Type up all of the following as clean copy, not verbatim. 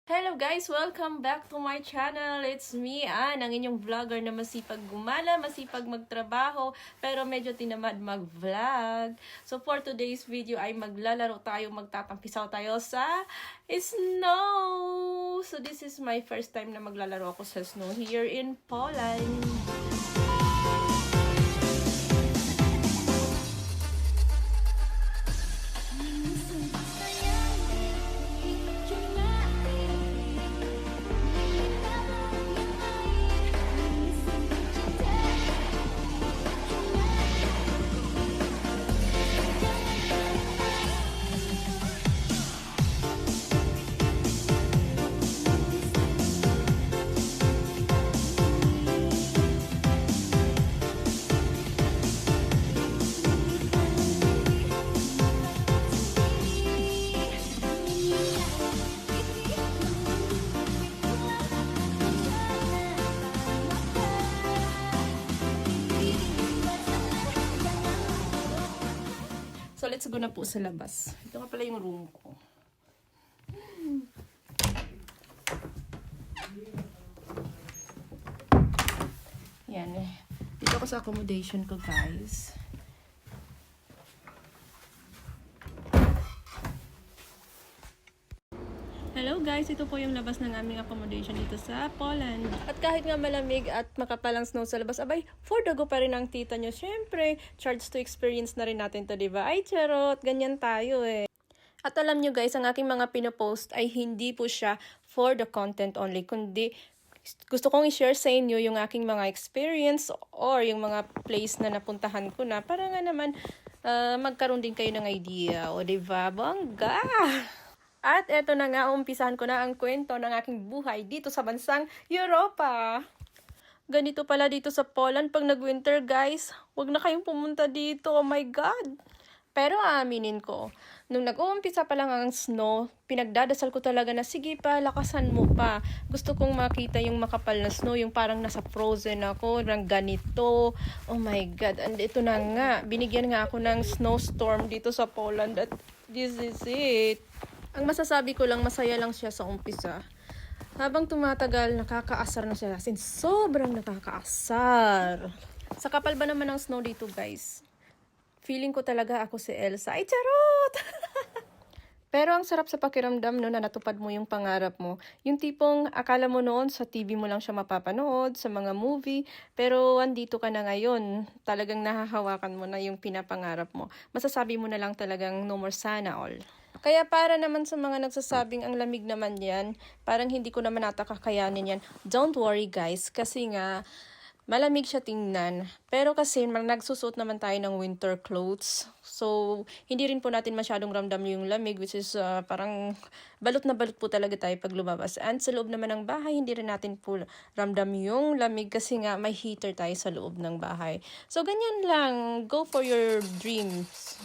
Hello guys! Welcome back to my channel. It's me, Ann, ang inyong vlogger na masipag gumala, masipag magtrabaho, pero medyo tinamad mag-vlog. So for today's video ay maglalaro tayo, magtatampisaw tayo sa snow! So this is my first time na maglalaro ako sa snow here in Poland. So, let's go na po sa labas. Ito nga pala yung room ko. Yan eh. Dito ako sa accommodation ko, guys. Hello guys, ito po yung labas ng aming accommodation dito sa Poland. At kahit nga malamig at makapalang snow sa labas, abay, for the go pa rin ang tita nyo. Siyempre, charge to experience na rin natin to, diba? Ay, charot, ganyan tayo eh. At alam nyo guys, ang aking mga pinopost ay hindi po siya for the content only, kundi gusto kong i-share sa inyo yung aking mga experience or yung mga place na napuntahan ko na para nga naman magkaroon din kayo ng idea. O diba, bongga! At eto na nga, umpisahan ko na ang kwento ng aking buhay dito sa bansang Europa. Ganito pala dito sa Poland pag nag-winter guys. Huwag na kayong pumunta dito, oh my God. Pero aaminin ko, nung nag-uumpisa pa lang ang snow, pinagdadasal ko talaga na sige pa, lakasan mo pa. Gusto kong makita yung makapal na snow, yung parang nasa frozen ako, ng ganito. Oh my God, and ito na nga, binigyan nga ako ng snowstorm dito sa Poland at this is it. Ang masasabi ko lang, masaya lang siya sa umpisa. Habang tumatagal, nakakaasar na siya. As in, sobrang nakakaasar. Sa kapal ba naman ng snow dito, guys? Feeling ko talaga ako si Elsa. Ay, charot! Pero ang sarap sa pakiramdam no, na natupad mo yung pangarap mo. Yung tipong akala mo noon sa TV mo lang siya mapapanood, sa mga movie, pero andito ka na ngayon. Talagang nahahawakan mo na yung pinapangarap mo. Masasabi mo na lang talagang no more sana all. Kaya para naman sa mga nagsasabing ang lamig naman yan, parang hindi ko naman ata kakayanin yan. Don't worry guys, kasi nga malamig siya tingnan. Pero kasi nagsusuot naman tayo ng winter clothes. So, hindi rin po natin masyadong ramdam yung lamig, which is parang balot na balot po talaga tayo pag lumabas. And sa loob naman ng bahay, hindi rin natin po ramdam yung lamig kasi nga may heater tayo sa loob ng bahay. So, ganyan lang. Go for your dreams.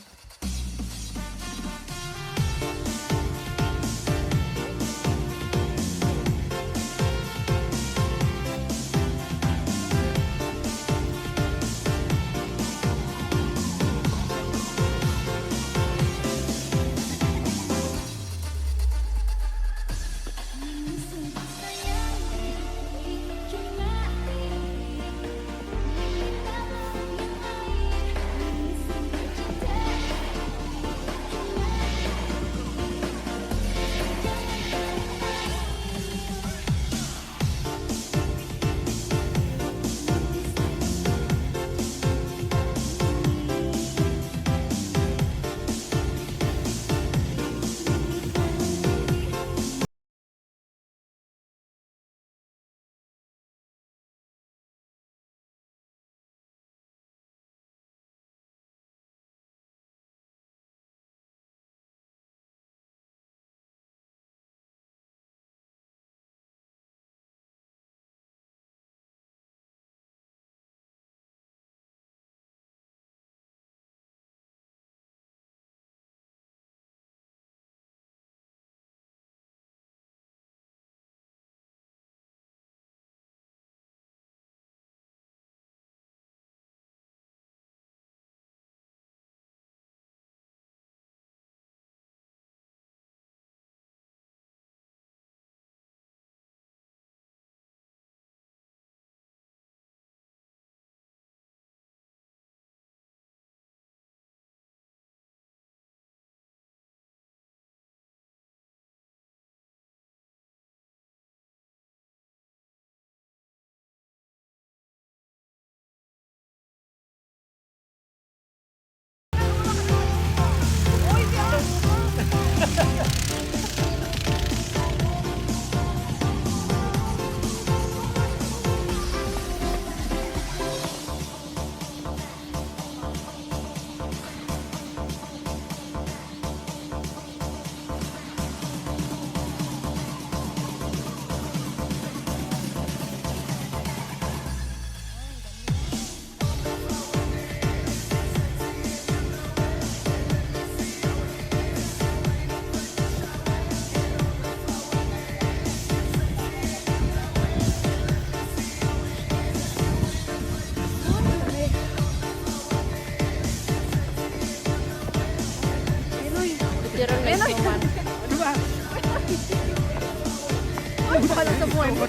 Baka lang sa buhay mo.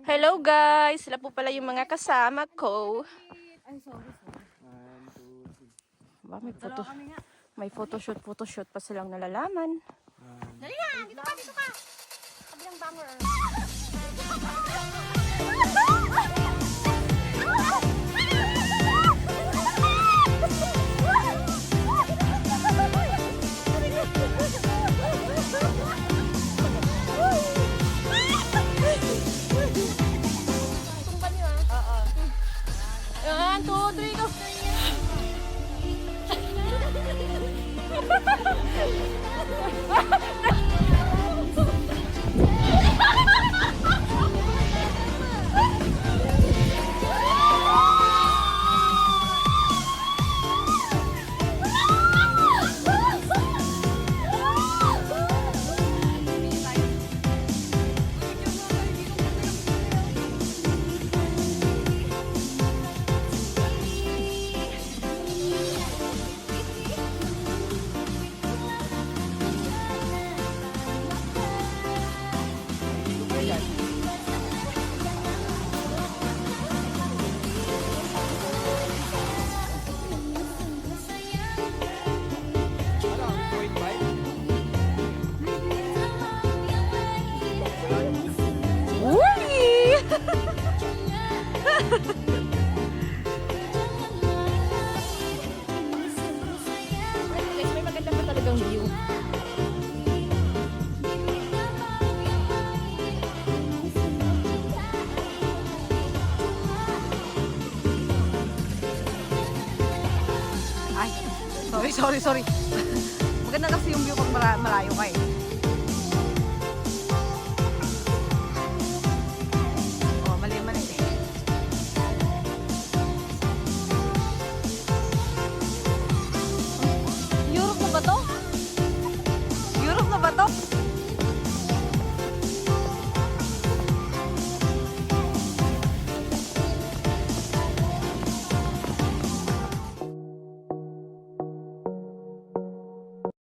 Hello guys! Sila po pala yung mga kasama ko. Ba, may photoshoot pa silang nalalaman. Dali na! Dito ka! Dito ka! Kabilang banger. Yan, 2, 3, go! Guys, may maganda pa talagang view. Ay, sorry. Maganda kasi yung view pag malayo ka eh.